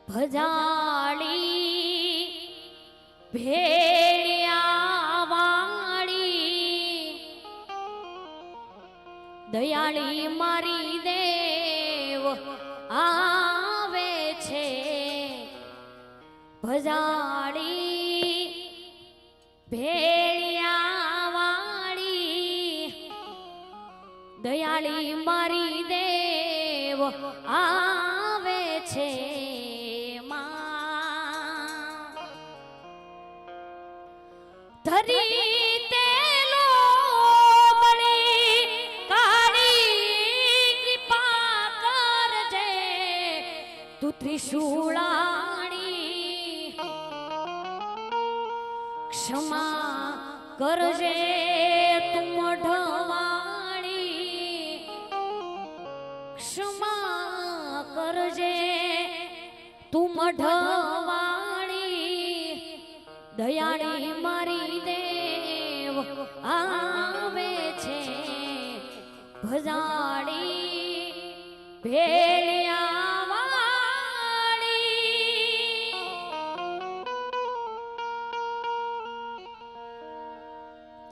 ભજાળી ભેળિયા વાળી દયાળી મારી દેવ આવે છે ભજાળી ભેળિયા વાળી દયાળી મારી દેવ આવે છે ધરી તેલો બળી કાળી કૃપા કરજે તું ત્રિશૂળાણી ક્ષમા કરજે તું મઢવાણી ક્ષમા કરજે તું મઢવાણી દયાળી મારી દેવ આવે છે ભજાળી ભેળિયા વાળી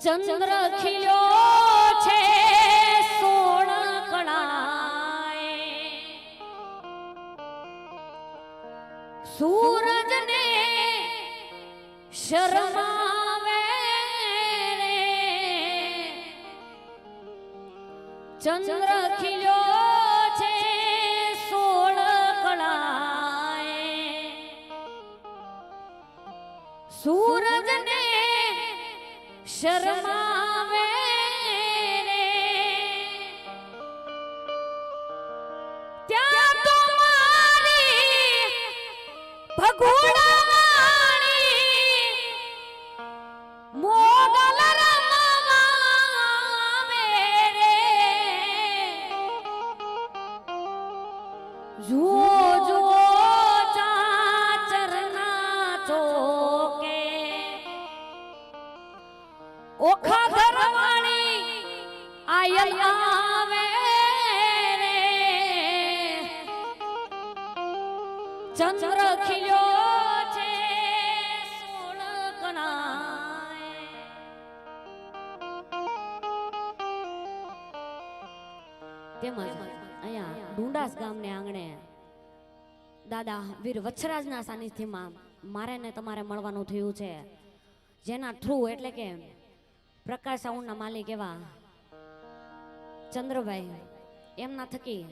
ચંદ્ર ખીલ્યો છે સોળ કળાએ સૂરજને શરમાવે રે ચંદ્ર ખીલ્યો છે સોળ કળાએ સૂરજને શરમાવે રે ત્યાં તો મારી ભગુડા ઓખા ધરવાણી આયલ આવે રે ચંદ્ર ખીલ્યો છે સોળ કળાએ તેમજ અહીંયા ડુંડાસ ગામને આંગણે દાદા વીર વચ્છરાજના સાનિધ્યમાં મારે ને તમારે મળવાનું થયું છે જેના થ્રુ એટલે કે પ્રકાશ સાઉન્ડના માલિક એવા ચંદ્રભાઈ એમના થકી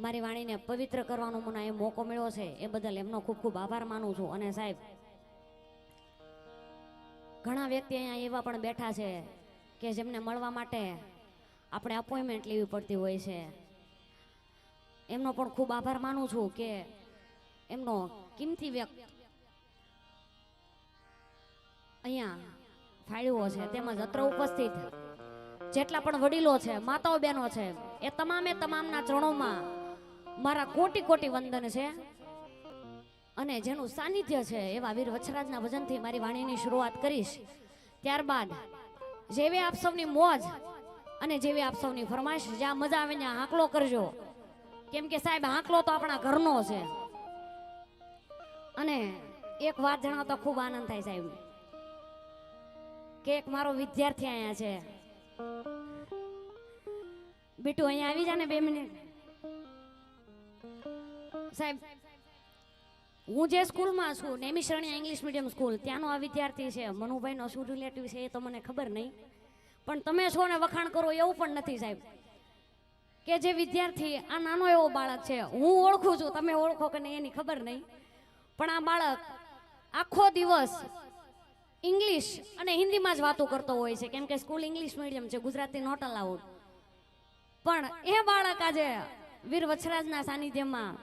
મારી વાણીને પવિત્ર કરવાનો મને એ મોકો મળ્યો છે એ બદલ એમનો ખૂબ ખૂબ આભાર માનું છું. અને સાહેબ ઘણા વ્યક્તિ અહીંયા એવા પણ બેઠા છે કે જેમને મળવા માટે આપણે અપોઇન્ટમેન્ટ લેવી પડતી હોય છે. એમનો પણ ખૂબ આભાર માનું છું કે એમનો કિંમતી વ્યક્ત અહીંયા ફાળ્યો છે. તેમજ અત્ર ઉપસ્થિત જેટલા પણ વડીલો છે, માતાઓ બહેનો છે, એ તમામે તમામના ચરણોમાં મારા કોટી કોટી વંદન છે. અને જેનું સાનિધ્ય છે એવા વીર વચ્છરાજના ભજનથી મારી વાણીની શરૂઆત કરીશ. ત્યારબાદ જેવી આપ સૌની મોજ અને જેવી આપ સૌની ફરમાઈશ, જ્યાં મજા આવે ત્યાં હાંકલો કરજો, કેમ કે સાહેબ હાંકલો તો આપણા ઘરનો છે. અને એક વાત જણાવતા ખૂબ આનંદ થાય સાહેબ કે એક મારો વિદ્યાર્થી અહીંયા છે. બીટુ અહીંયા આવી જા ને 2 મિનિટ. સાહેબ હું જે સ્કૂલમાં છું, નેમિશરણિયા ઇંગ્લિશ મીડિયમ સ્કૂલ, ત્યાંનો આ વિદ્યાર્થી છે. મનુભાઈનો શું રિલેટિવ છે એ તો મને ખબર નહીં, પણ તમે છો ને વખાણ કરો એવું પણ નથી સાહેબ. કે જે વિદ્યાર્થી આ નાનો એવો બાળક છે, હું ઓળખું છું, તમે ઓળખો કે નહીં એની ખબર નહીં, પણ આ બાળક આખો દિવસ ઇંગ્લિશ અને હિન્દીમાં જ વાતો કરતો હોય છે, કેમ કે સ્કૂલ ઇંગ્લિશ મીડિયમ છે, ગુજરાતી નોટ અલાઉડ. પણ એ બાળક આજે વીર વચ્છરાજના સાનિધ્યમાં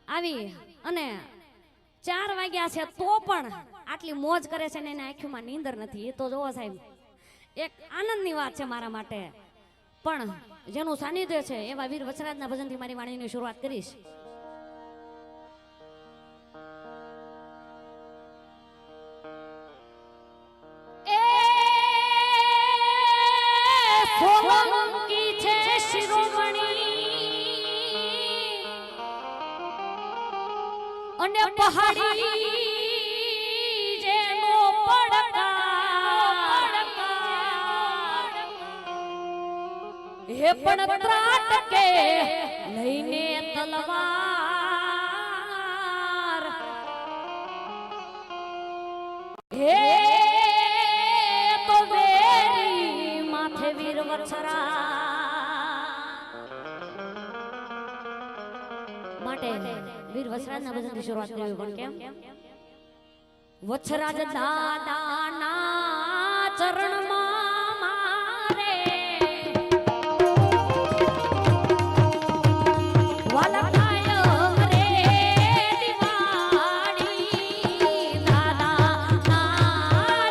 આવી અને 4 વાગ્યા છે તો પણ આટલી મોજ કરે છે ને એને આંખોમાં નીંદર નથી. એ તો જોવો સાહેબ એક આનંદની વાત છે મારા માટે. પણ જેનું સાનિધ્ય છે એવા વીર વચ્છરાજના ભજનથી મારી વાણીની શરૂઆત કરીશ. અને પહાડી જેનો પડકાર હે પણ ત્રાટકે લઈને તલવાર હે તો વેરી માથે વીર વત્સરા માટે વીર વત્સરાજના ભજનની શરૂઆત કરવી પણ કેમ વત્સરાજ દાદાના ચરણમાં મારે વાલા કાયમ રે દિવાળી દાદાના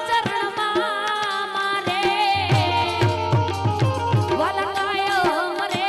ચરણમાં મારે વાલા કાયમ રે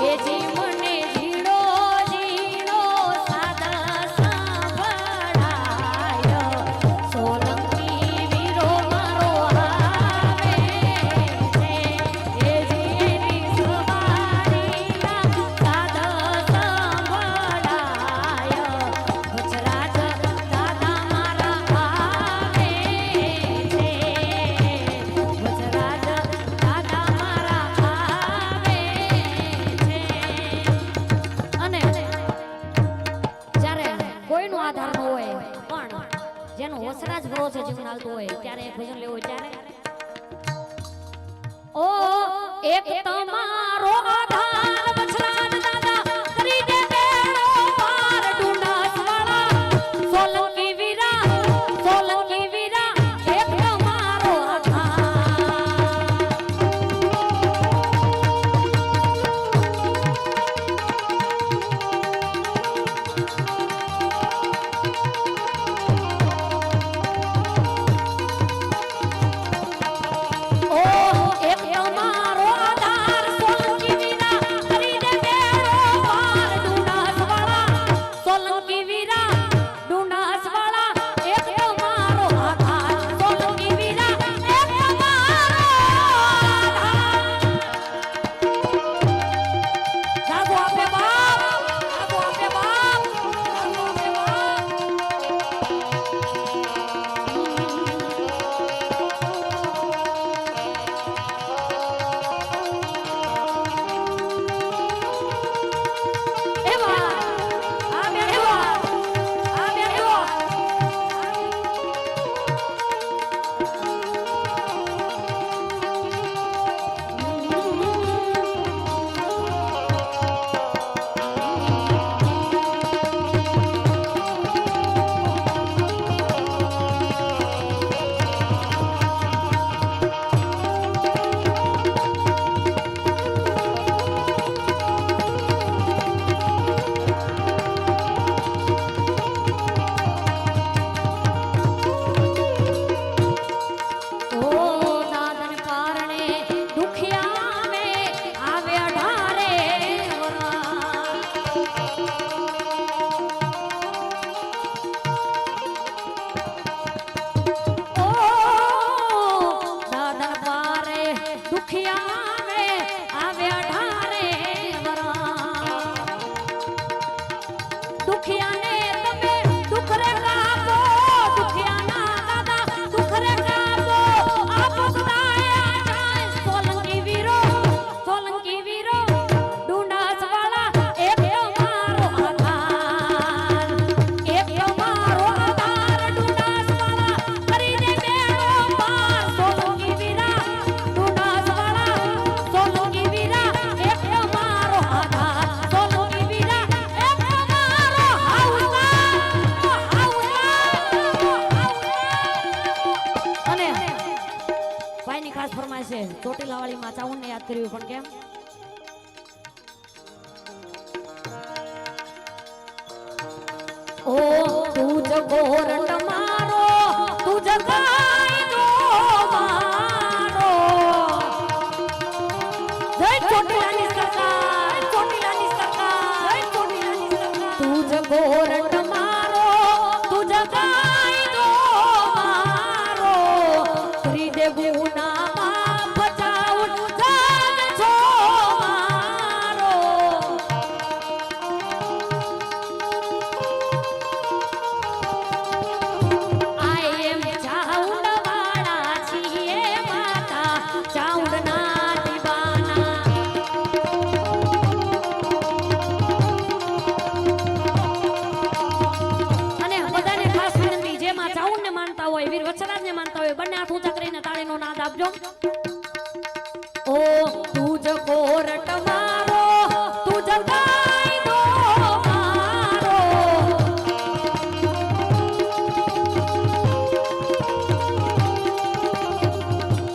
એ જી મને ઝીણો ઝીણો સાદ સાંભળાય સોલંકી વીરો મારો આવે છે એ જીની સવારીના સાદ સાંભળાય વચરાજ દાદા મારા આવે છે વચરાજ દાદા મારા આવે છે અને જ્યારે કોઈનો આધાર ન હોય પણ જેનો વસરાજ ભરોસે જીવન હાલતું હોય ત્યારે એક ભજન લેવું હોય ત્યારે ઓ એક તમારો આધાર વસરાજ દાદા કરી દે બેડો પાર ડુંડાસ વાળા સોલંકી વીરા એક તમારો આધાર ઓ એક તમારો આધાર સોલંકી વીરા કરી દે બેડો પાર ડુંડાસ વાળા સોલંકી વીરા ડુંડાસ વાળા એક તમારો આધાર સોલંકી વીરા એક તમારો આધાર જાગો આપે બાપ જાગો આપે બાપ જાગો આપે બાપ એવા આ બે એવા ઓ દાદન પારણે દુખિયા મે આવે અઢારે વરા ઓ દાદન પારે દુખિયા મે આવે અઢારે વરા દુખિયાને તમે દુખ રે કાપો દુખિયાના દાદા દુખ રે કાપો આપો સદાય જાય સોલંકી વીરો ડુંડાસ વાળા એક તમારો આધાર ડુંડાસ વાળા કરી દે બેડો પાર સોલંકી વીરા ડુંડાસ વાળા સોલંકી વીરા એક તમારો આધાર સોલંકી વીરા એક તમારો અને ભાઈની ખાસ ફરમાઈશ છે ચોટીલાવાળી માં ચાઉન ને યાદ કર્યું પણ કેમ ઓ તું જ ગોરંડ મારો તું જ ગાયનો મારો જય ચોટીલાની સરકાર તું જ ગોરંડ મારો તું જ ગાયનો મારો કરી દેવું ના માફ ચાઉન જાન છો મારો આઈ એમ ચાઉંડ વાળા છીએ માતા ચાઉંડના દીવાના અને બધાને ખાસ વિનંતી જેમાં ચાઉંડને માનતા હોય વીર વત્સરાજને માનતા હોય બંને હાથ ઊંચા કરીને તાળીનો નાદ આપજો ઓ તું જ કોરટ મારો તું જ ગાયનો મારો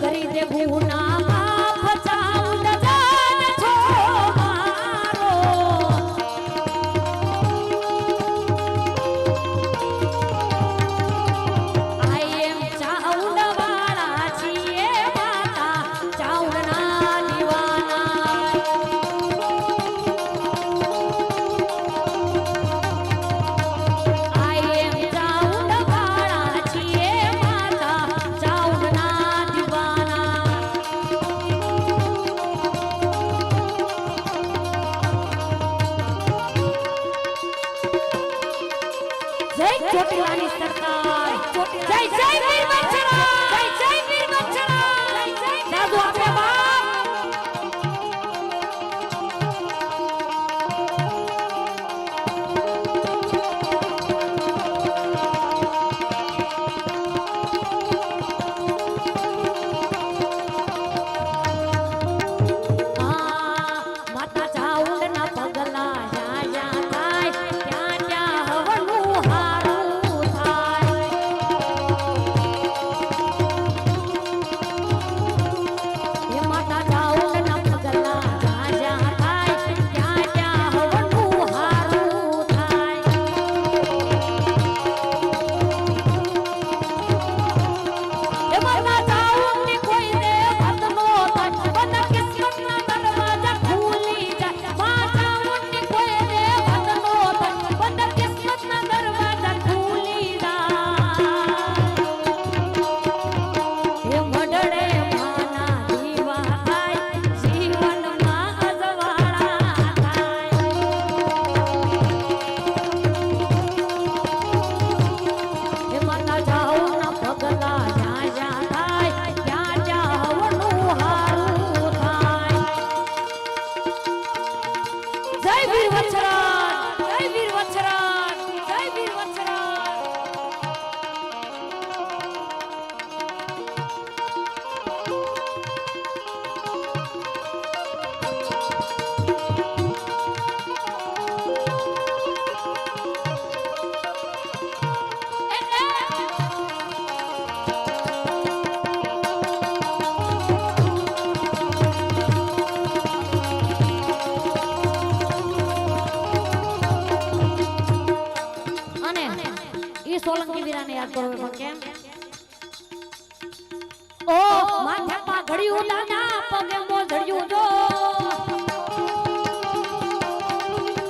કરી દે ભૂના માફ ચાઉંડ જાન છો મારો આઈ એમ ચાઉંડ વાળા છીએ જય ચોટીલાની સરકાર જય જય વીર વંશના જય જય વીર વંશના જય જય દાદુ આપે બાપ સોલંકી વીરાને યાદ કરો પણ કેમ ઓ માથે પાઘડિયું દાદા પગે મોજડિયું જો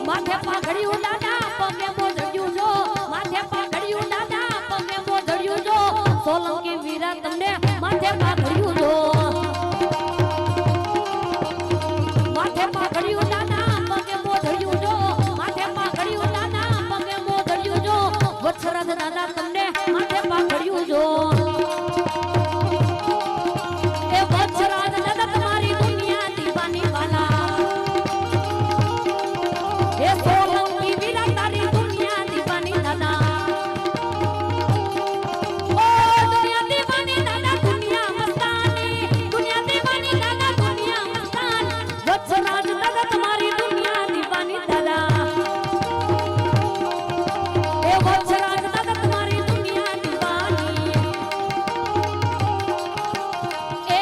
માથે પાઘડિયું દાદા પગે મોજડિયું જો માથે પાઘડિયું દાદા પગે મોજડિયું જો સોલંકી વીરા તમને માથે પાઘડિયું જો માથે પાઘડિયું દાદા પગે મોજડિયું જો માથે પાઘડિયું દાદા પગે મોજડિયું જો વત્સરાજ દાદા તમને માથે પાઘડિયું જો એ વત્સરાજ દાદા તમારી દુનિયા દીવાની વાલા એ સોલંકી વીરા તારી દુનિયા દીવાની દાદા ઓ દુનિયા દીવાની દાદા દુનિયા મસ્તાની દુનિયા દીવાની દાદા દુનિયા મસ્તાની વત્સરાજ દાદા તમારી દુનિયા દીવાની દાદા એ વત્સરાજ દાદા તમારી દુનિયા દીવાની એ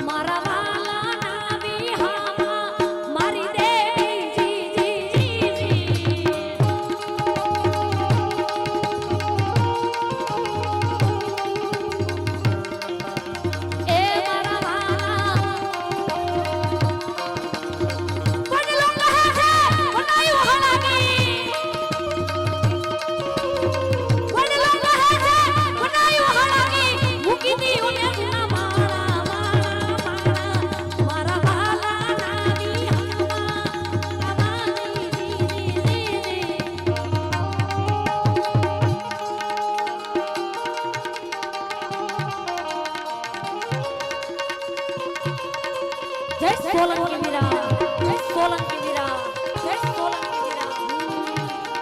મારા વાલા ના વિહામાં મારી દેવી જી એ મારા વાલા કોને લોક કહે છે બનાઈ વહાલાની કોને લોક કહે છે બનાઈ વહાલાની મૂકી દી ઉને ના મારા મારા વાલા ના વિહામાં તમારી જી જય સોલંકી વીરા જય સોલંકી વીરા જય સોલંકી વીરા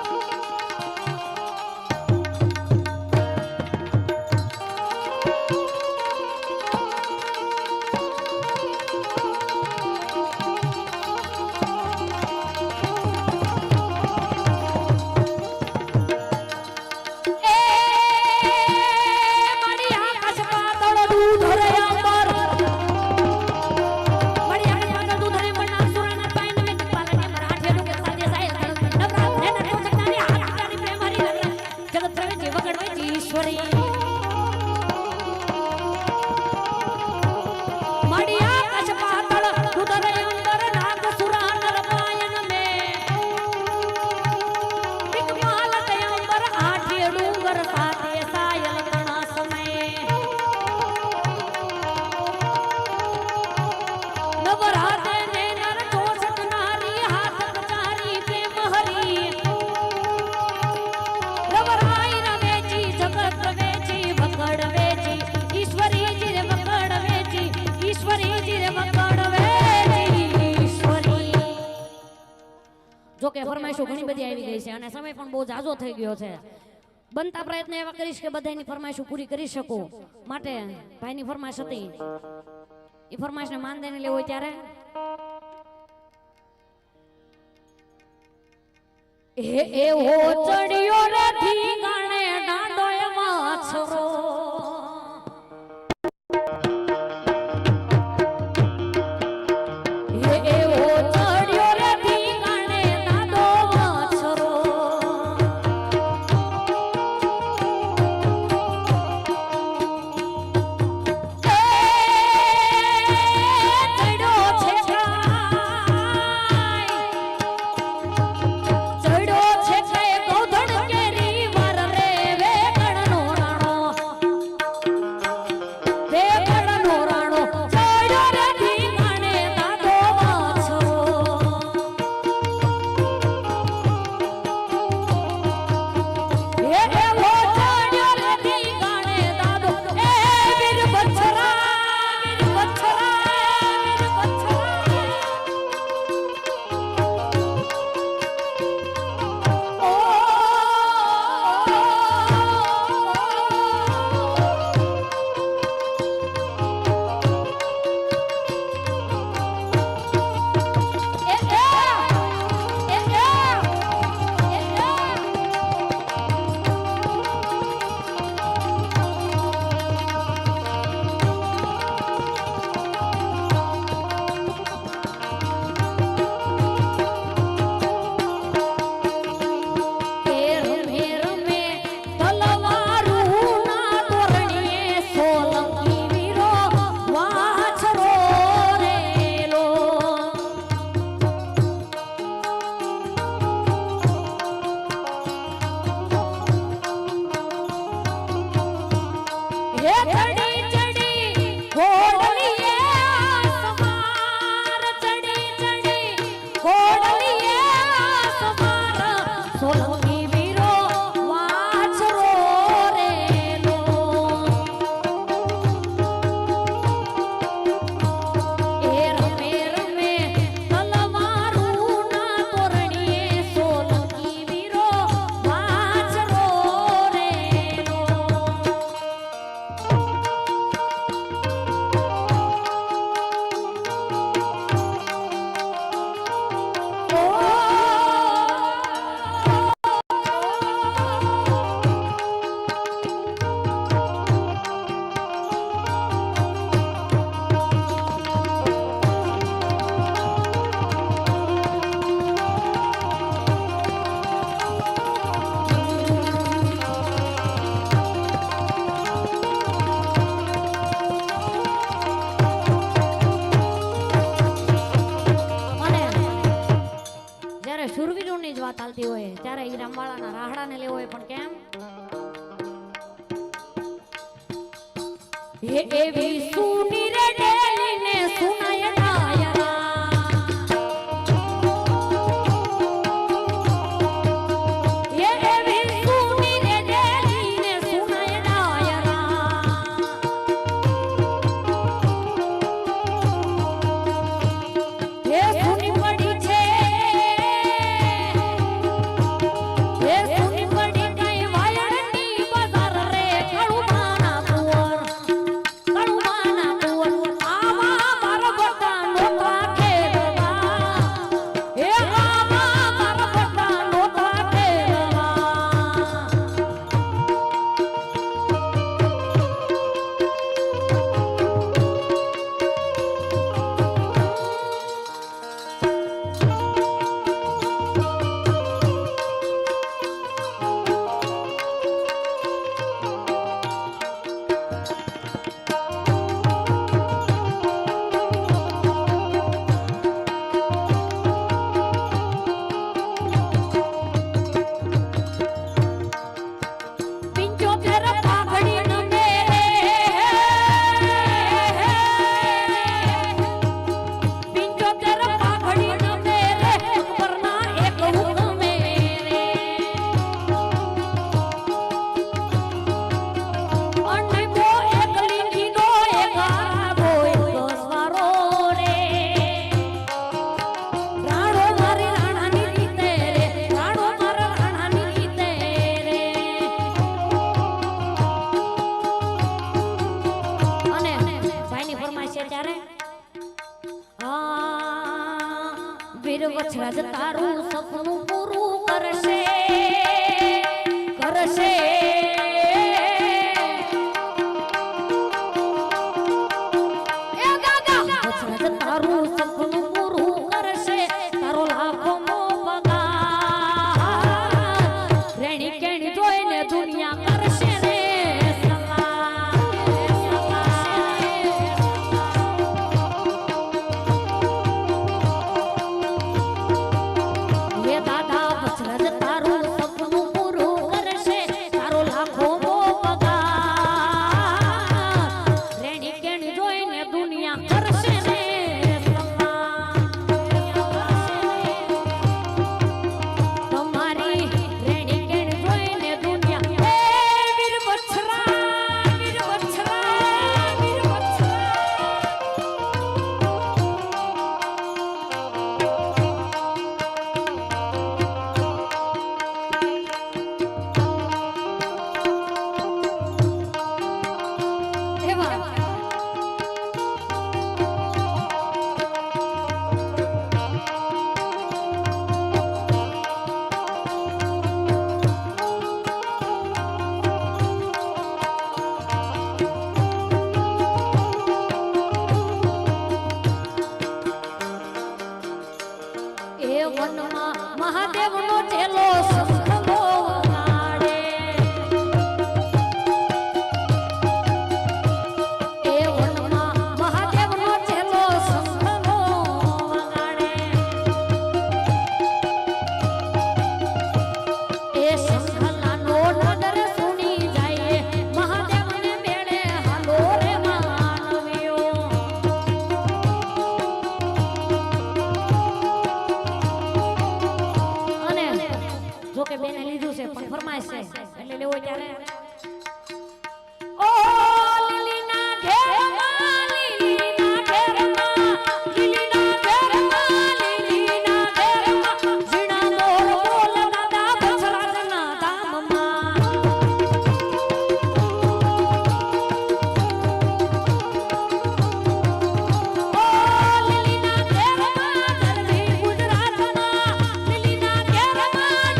એ મારી આકાશ પાતળ દૂધ રે અંબર મારી આકાશ પાતળ દૂધ રે જોકે ફરમાઈશો ઘણી બધી આવી ગઈ છે અને સમય પણ બહુ ઝાઝો થઈ ગયો છે. બનતા પ્રયત્ન એવા કરીશ કે બધાની ફરમાઈશો પૂરી કરી શકું. માટે ભાઈની ફરમાઈશ હતી એ ફરમાઈશને માન દઈને લેવો હોય ત્યારે એવો ચડ્યો રે ધીંગાણે ડાંડો એ વાછરો શૂરવીરોની જ વાત ચાલતી હોય ત્યારે ઈ રામવાળાના રાહડાને લેવો હોય પણ કેમ એવી સુની રે ડેલીને સુનાય કળું માના ત્યારે વીર વછરાજ તારું સપનું પૂરું કરશે કરશે એ ગાગા વછરાજ તારું સપનું પૂરું કરશે તારો લાખો મો પગાર રેણી કેણી જોઈને દુનિયા કરશે રે મહાદેવનો ચેલો સંખલો વગાડે એ વનમાં મહાદેવનો ચેલો સંખલો વગાડે એ સંખલાનો નદર સુની જાય મહાદેવને મેળે હાલો રે માનવીઓ જો કે બેને લીધું છે પણ ફરમાઈશ છે એટલે લેવો ત્યારે ઓ લીલીના ઘેરમાં લીલીના ઘેરમાં લીલીના ઘેરમાં લીલીના ઘેરમાં ઝીણા મોર બોલ દાદા બછરાજના ધામમાં ઓ લીલીના ઘેરમાં ગરવી ગુજરાતમાં લીલીના ઘેરમાં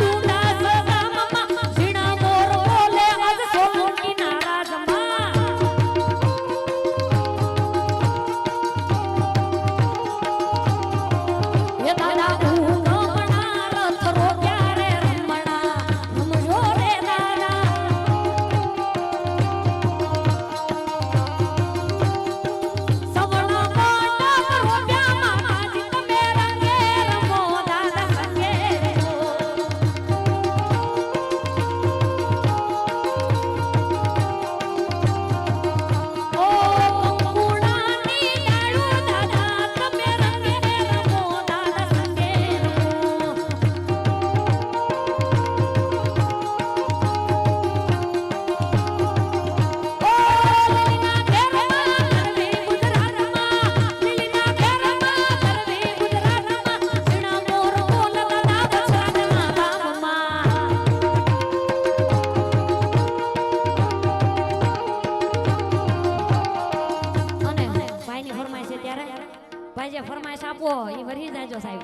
ભાઈ જે ફરમાઈશ આપો એ વરી જાજો સાહેબ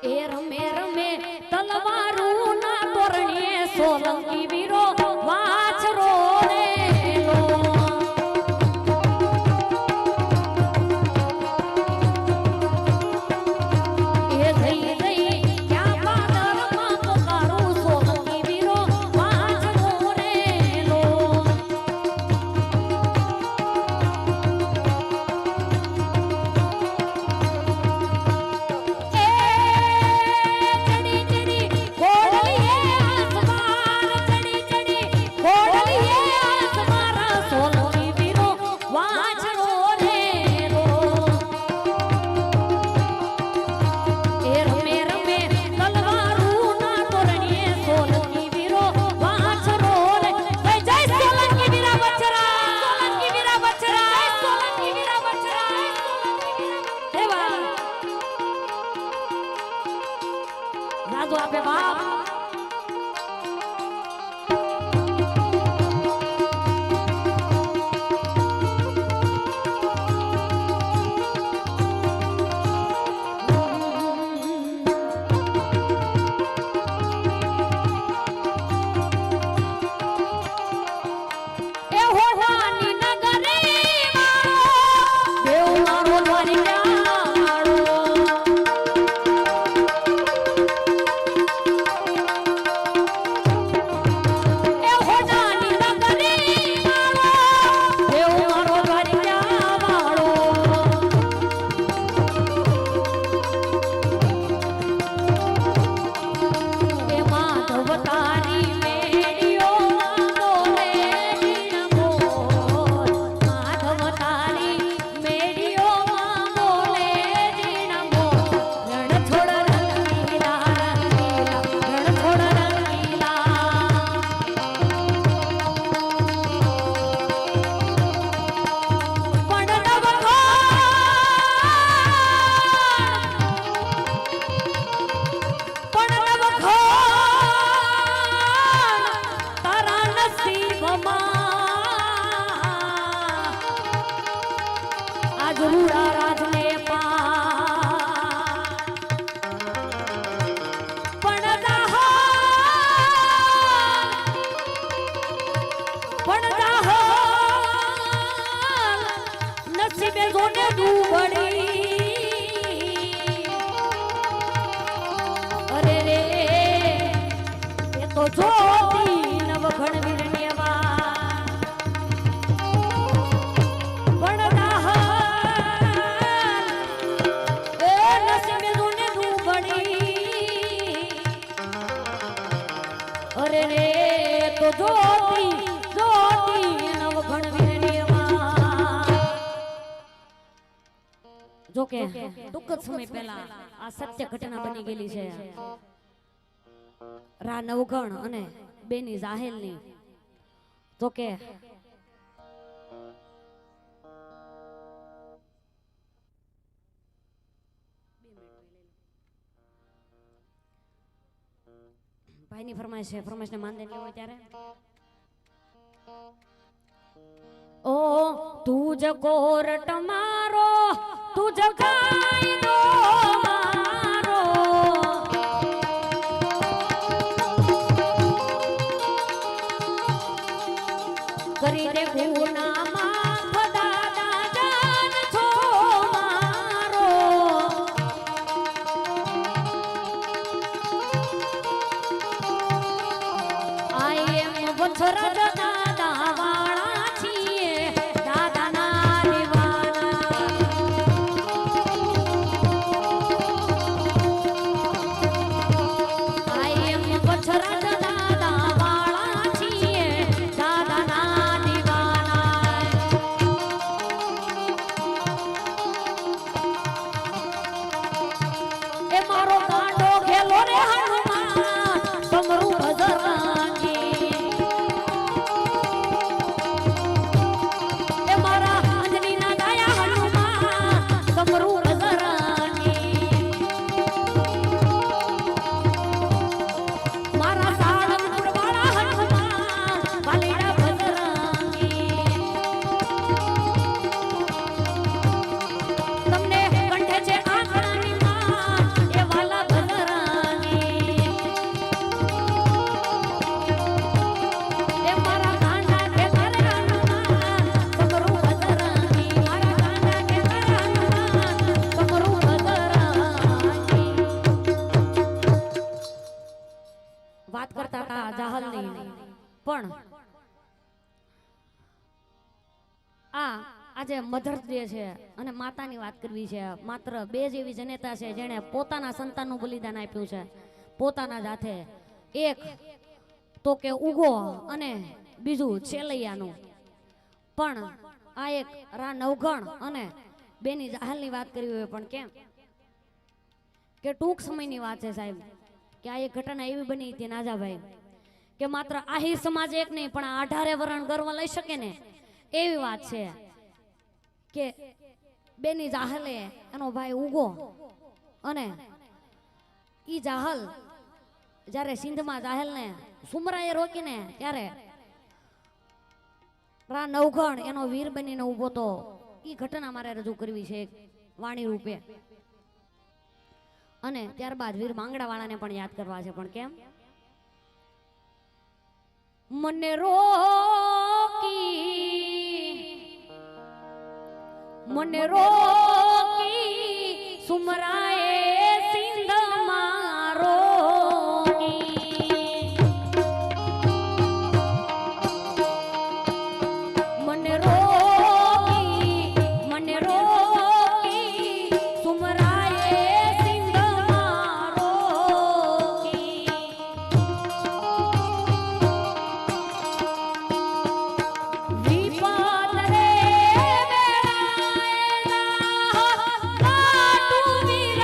એ રમે રમે તલવારું ના તોરણીએ સોલંકી વીરો વાછરો રેલો એ થઈ ગઈ ક્યાં પાદરમાં પોકારું સોલંકી વીરો વાછરો રેલો ચડી ચડી રૂડા રાજને નસીબે જોને દુબળી અરે રે એ તો જોતી નવઘણ વીરને અરે રે તો જોતી નવઘણ વીરને જોકે ટૂંક જ સમય પહેલા આ સત્ય ઘટના બની ગયેલી છે રા નવઘણ અને બેની જાહેલની જોકે ભાઈની ફરમાઈશ ને માનદે નહીં હોય ત્યારે ઓ તુજ કોરટ મારો તુજ કાયદો મારો કરી દે ગુના માફ દાદા જાન છો મારો આઈ એમ વછરદ દાદા વાળા છીએ દાદાના દીવાના આઈ એમ વછરદ દાદા વાળા છીએ દાદાના દીવાના એ મારો કાંડો ખેલો રે હનુમાન સમરું ભજરાંગી એ મારા અંજનીના દયા હનુમાન સમરું ભજરાંગી મારા સાળંગપુર વાળા હનુમાન વાલીડા ભજરાંગી તમને કંઠે છે આંખની માં એ વાલા ભજરાંગી એ મારા કાંડા કે તારે હનુમાન સમરું ભજરાંગી મારા કાંડા કે તારે હનુમાન સમરું ભજરાંગી વાત કરતા હતા જાહલની પણ આજે મધર્સ ડે છે અને માતાની વાત કરવી છે માત્ર બે જ એવી જનેતા છે જેણે પોતાના સંતાનનું બલિદાન આપ્યું છે પોતાના જ હાથે એક તો કે ઉગો અને બીજું છેલૈયાનું પણ આ એક રા નવઘણ અને બેની જાહલની વાત કરવી હોય પણ કેમ કે ટૂંક સમયની વાત છે સાહેબ કે આ એક ઘટના એવી બની હતી નાજાભાઈ કે માત્ર આહિર સમાજ એક નહીં પણ આ 18 વરણ ગર્વ લઈ શકે ને એવી વાત છે કે બેની જાહલે એનો ભાઈ ઉગો અને ઈ જાહલ જ્યારે સિંધમાં જાહલને સુમરાએ રોકીને ત્યારે રા નવઘણ એનો વીર બનીને ઊભો તો ઈ ઘટના મારે રજૂ કરવી છે વાણી રૂપે અને ત્યારબાદ વીર માંગડા વાળાને પણ યાદ કરવા છે પણ કેમ મને રોકી સુમરાએ સિંધ મારો મને રોકી સુમરાએ સિંધ મારો વિપાત રે કાટુ વીર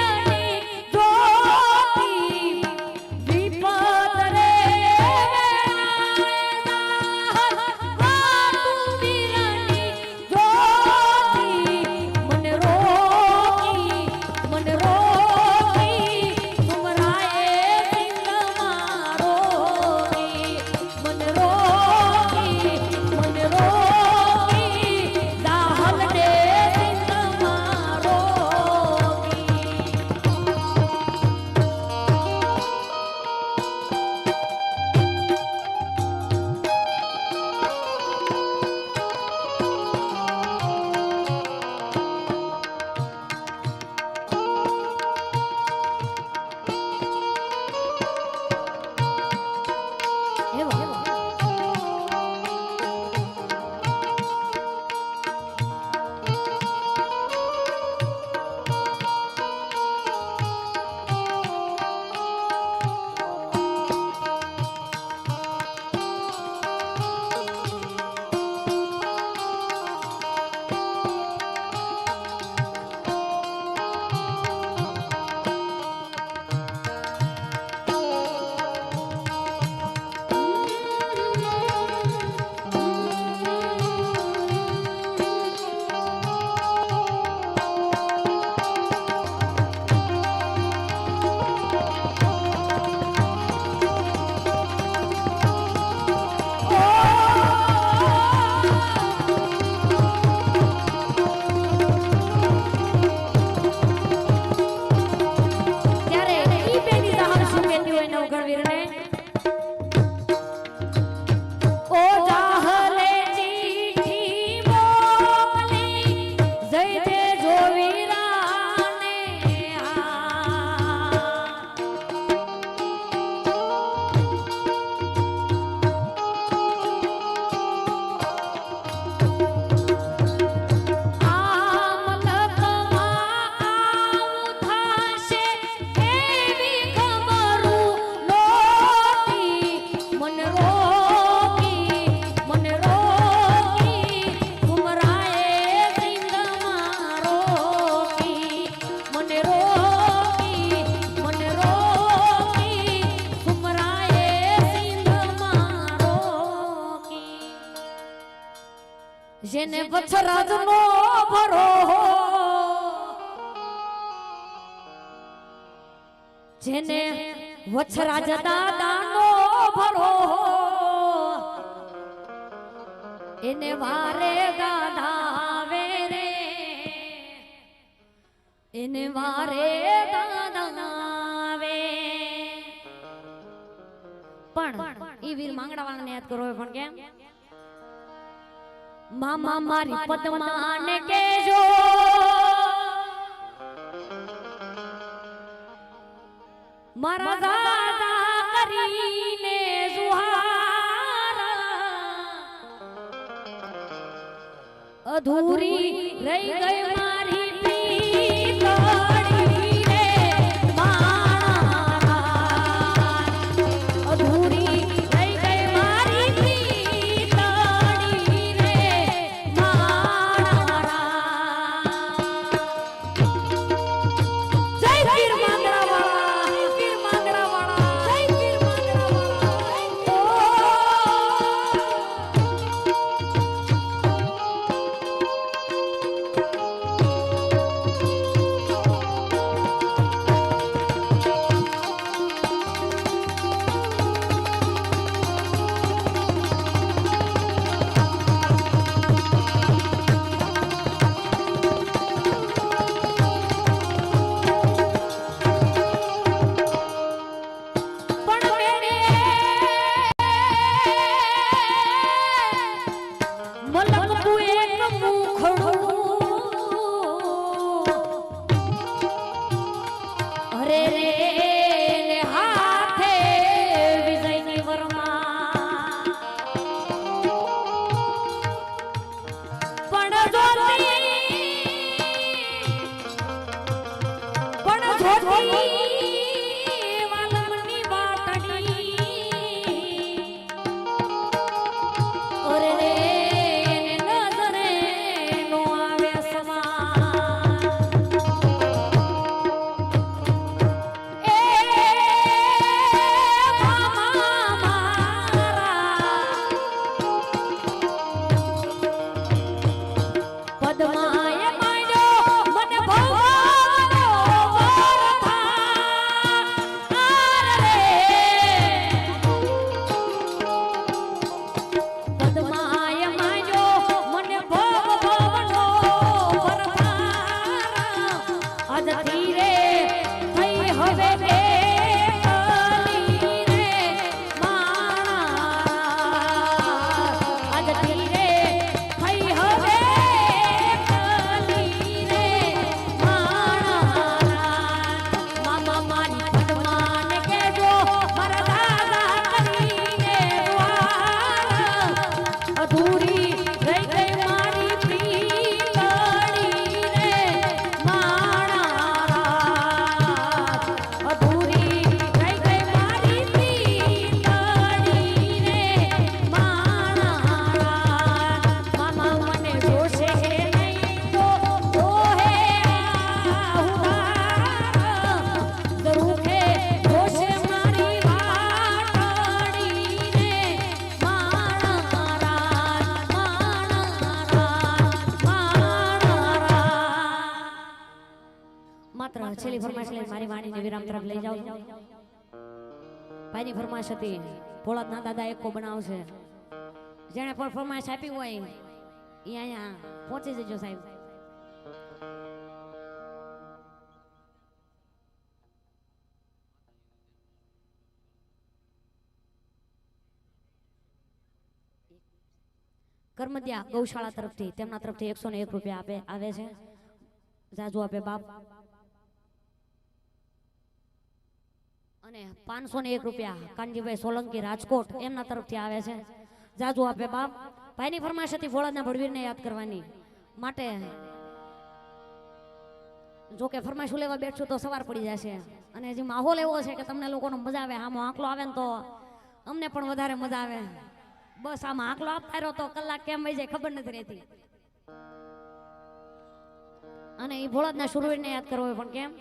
જેને વછરાજનો ભરો જેને વછરાજ દાદાનો ભરો એને વારે દાદા આવે રે એને વારે દાદા આવે પણ ઈ વીર માંગડાવાળાને યાદ કરો પણ કેમ મામા મારી પદ્માને કેજો મારા દાદા કરીને જુહારા અધૂરી રહી ગઈ મારી પીતળી રે મારા અધૂરી રહી ગઈ મારી પીતળી રે મારા જય વીર છેલ્લી ફરમાઈશ લઈ મારી વાણીને વિરામ તરફ લઈ જાઉં છું. ભાઈની ફરમાઈશ હતી ભોળાનાથ દાદા એકો બનાવશે. જેણે પણ ફરમાઈશ આપી હોય એ અહીંયા પહોંચી જજો સાહેબ. કર્મદ્યા ગૌશાળા તરફથી તેમના તરફથી 101 રૂપિયા આવે છે. જાજુ આપે બાપ. અને 501 રૂપિયા કાનજીભાઈ સોલંકી રાજકોટ એમના તરફથી આવે છે. જાજુ આપે બાપ. ભાઈની ફરમાઈશ હતી ભોળાના ભડવીરને યાદ કરવાની માટે જો કે ફરમાઈશ લેવા બેઠું તો સવાર પડી જશે અને જે માહોલ એવો છે કે તમને લોકોનો મજા આવે. આમાં આંકલો આવે ને તો અમને પણ વધારે મજા આવે. બસ આમાં આંકલો આપતા રહ્યો તો કલાક કેમ વહી જાય ખબર નથી રહેતી. અને એ ભોળાના શુરવીરને યાદ કરવો પણ કેમ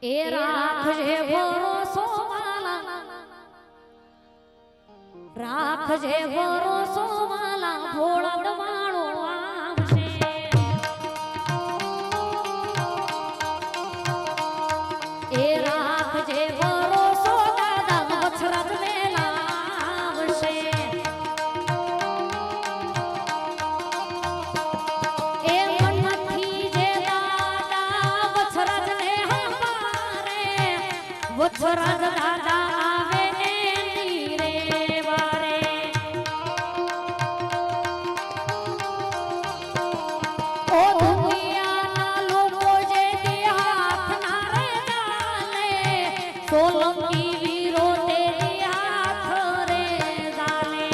એ રાખજે ભરોસો વાલા રાખજે ભરોસો વાલા ભોળા વાળો વત્સરાજ દાદા આવે એની રે વારે ઓ દુનિયાના લોકો જે તે હાથ ના રે ચાલે સોલંકી વીરો તે હાથ રે ચાલે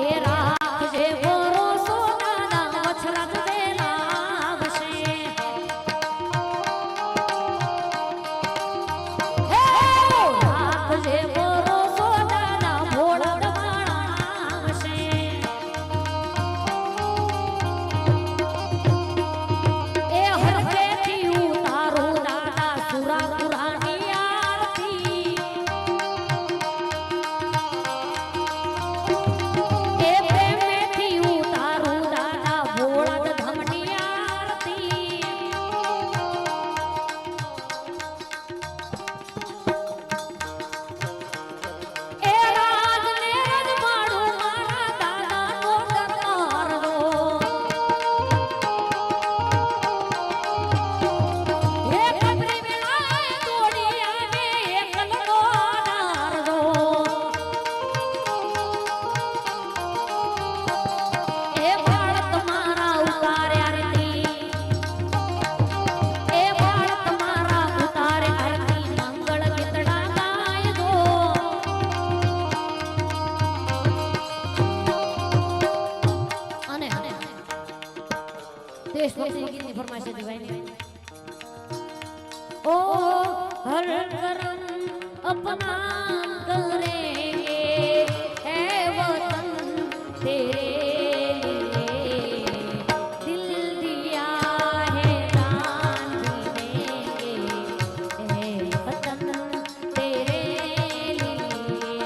એ રાખજે ભરોસો દાદા વત્સરાજ વેલા આવશે હે રાખજે ભરોસો દાદા ભોળા દવાણા આવશે એ હરખેથી ઉતારો દાદા સુરા પુરાની આરતી એ પ્રેમેથી ઉતારો દાદા ભોળા ધમની આરતી એ રાજને રજવાડું મારા દાદાનો દરબારનો હે કબરી વેળાએ દોડી આવે એકલનો નારદો એ બાળ તમારા ઉતારે આરતી એ બાળ તમારા ઉતારે આરતી મંગળ ગીતડા ગાય દો અને દેશભક્તિ ગીતની ફરમાઈશ હતી ભાઈની ओ हर करम अपना करेंगे है वतन तेरे लिए दिल दिया है दान भी देंगे है वतन तेरे लिए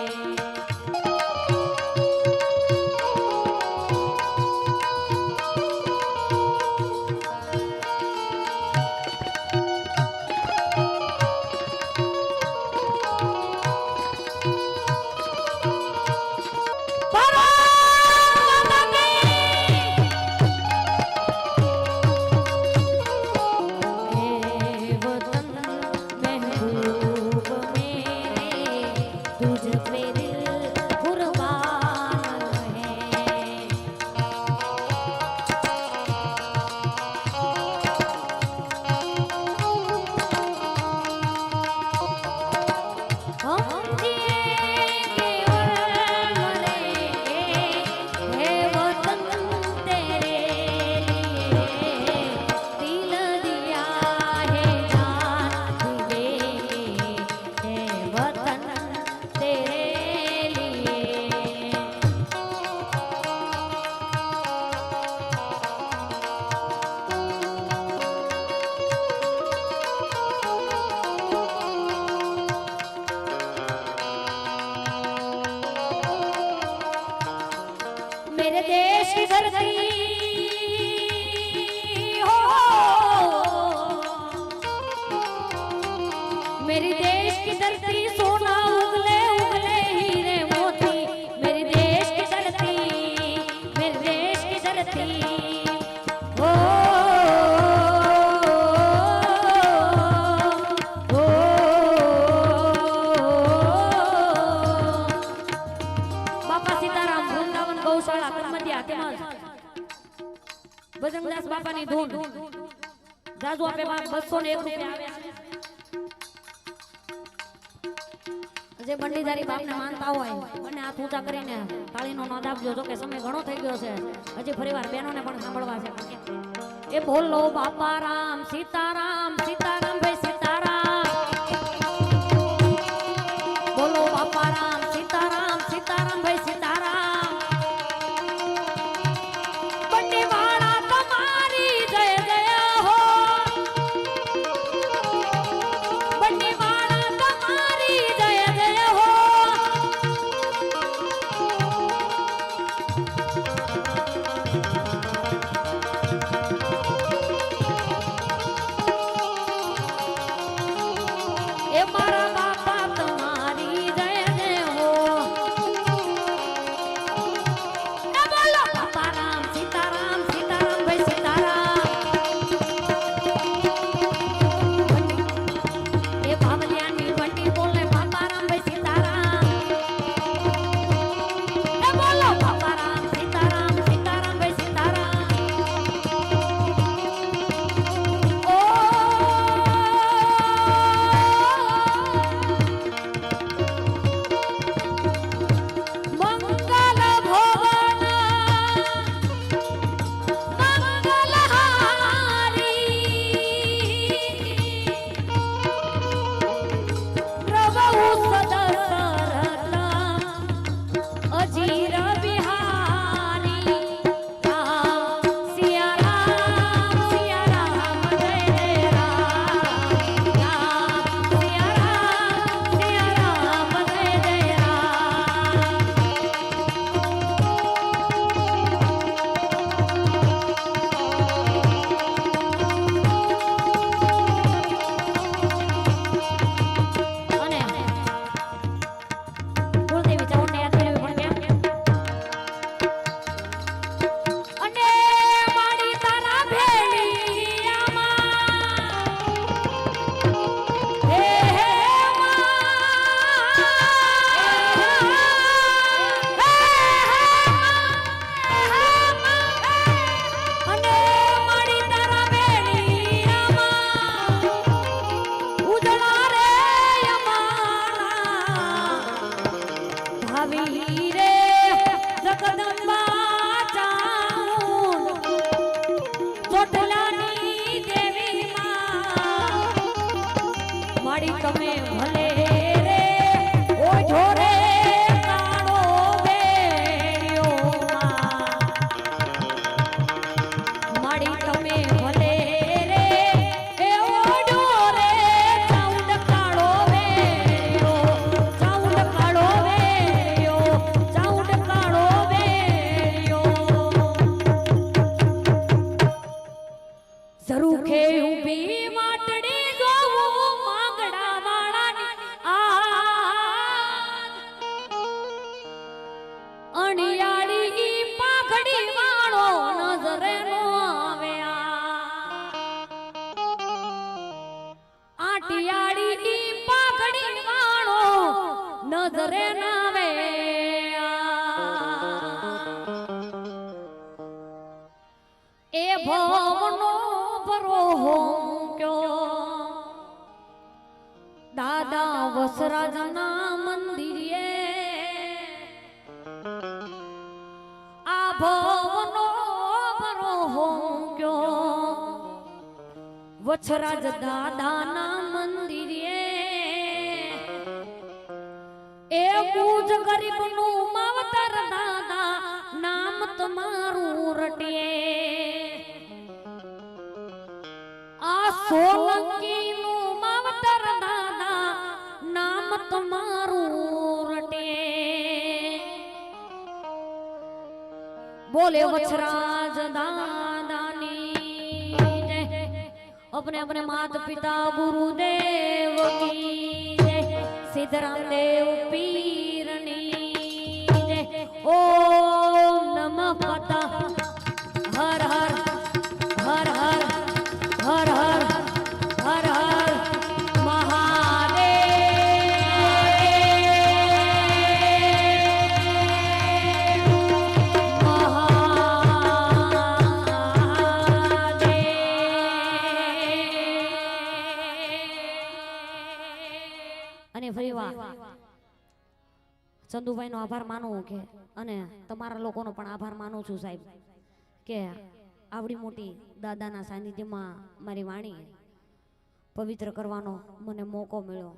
मेरे देश की धरती हो मेरी देश की धरती सोना उगले उगले हीरे मोती मेरी देश की धरती मेरे देश की धरती हो बापा सीताराम वृंदावन गौशाला कर्मदिया તેમજ ભજનદાસ બાપાની ધૂન જાજુ આપે 201 રૂપિયા આવ્યા જે બંડીધારી બાપને માનતા હોય બંને હાથ ઊંચા કરીને તાળીનો નાદ આપજો જો કે સમય ઘણો થઈ ગયો છે હજી ફરીવાર બહેનોને પણ સાંભળવા છે એ બોલો બાપા રામ સીતારામ સીતારામ ભાઈ સીતારામ બોલો બાપા રામ સીતારામ સીતારામ ભાઈ સીતારામ બંડીવાળા તમારી જય જય હો બંડીવાળા તમારી જય જય હો અણિયાળી પાઘડી વાળો નજરે નો આવે આટિયાળી પાઘડી વાળો નજરે ના આવે એ ભવનો ભરોહો મૂક્યો દાદા વસરાજના મંદિરે આ ભવનો ભરોહો મૂક્યો વછરાજ દાદાના મંદિરે એ પૂજ ગરીબનું માવતર દાદા નામ તમારું રટીએ આ સોલંકીનું માવતર દાદા નામ તમારું રટીએ બોલે વછરાજ દાદાની જય अपने अपने माता पिता गुरुदेव की जय सिद्धराम देव पीरनी जय ओम नमः पता हर हर हर हर हर हर हर हर ચંદુભાઈ નો આભાર માનું કે અને તમારા લોકોનો પણ આભાર માનું છું સાહેબ કે આવડી મોટી દાદાના સાનિધ્યમાં મારી વાણી પવિત્ર કરવાનો મને મોકો મળ્યો.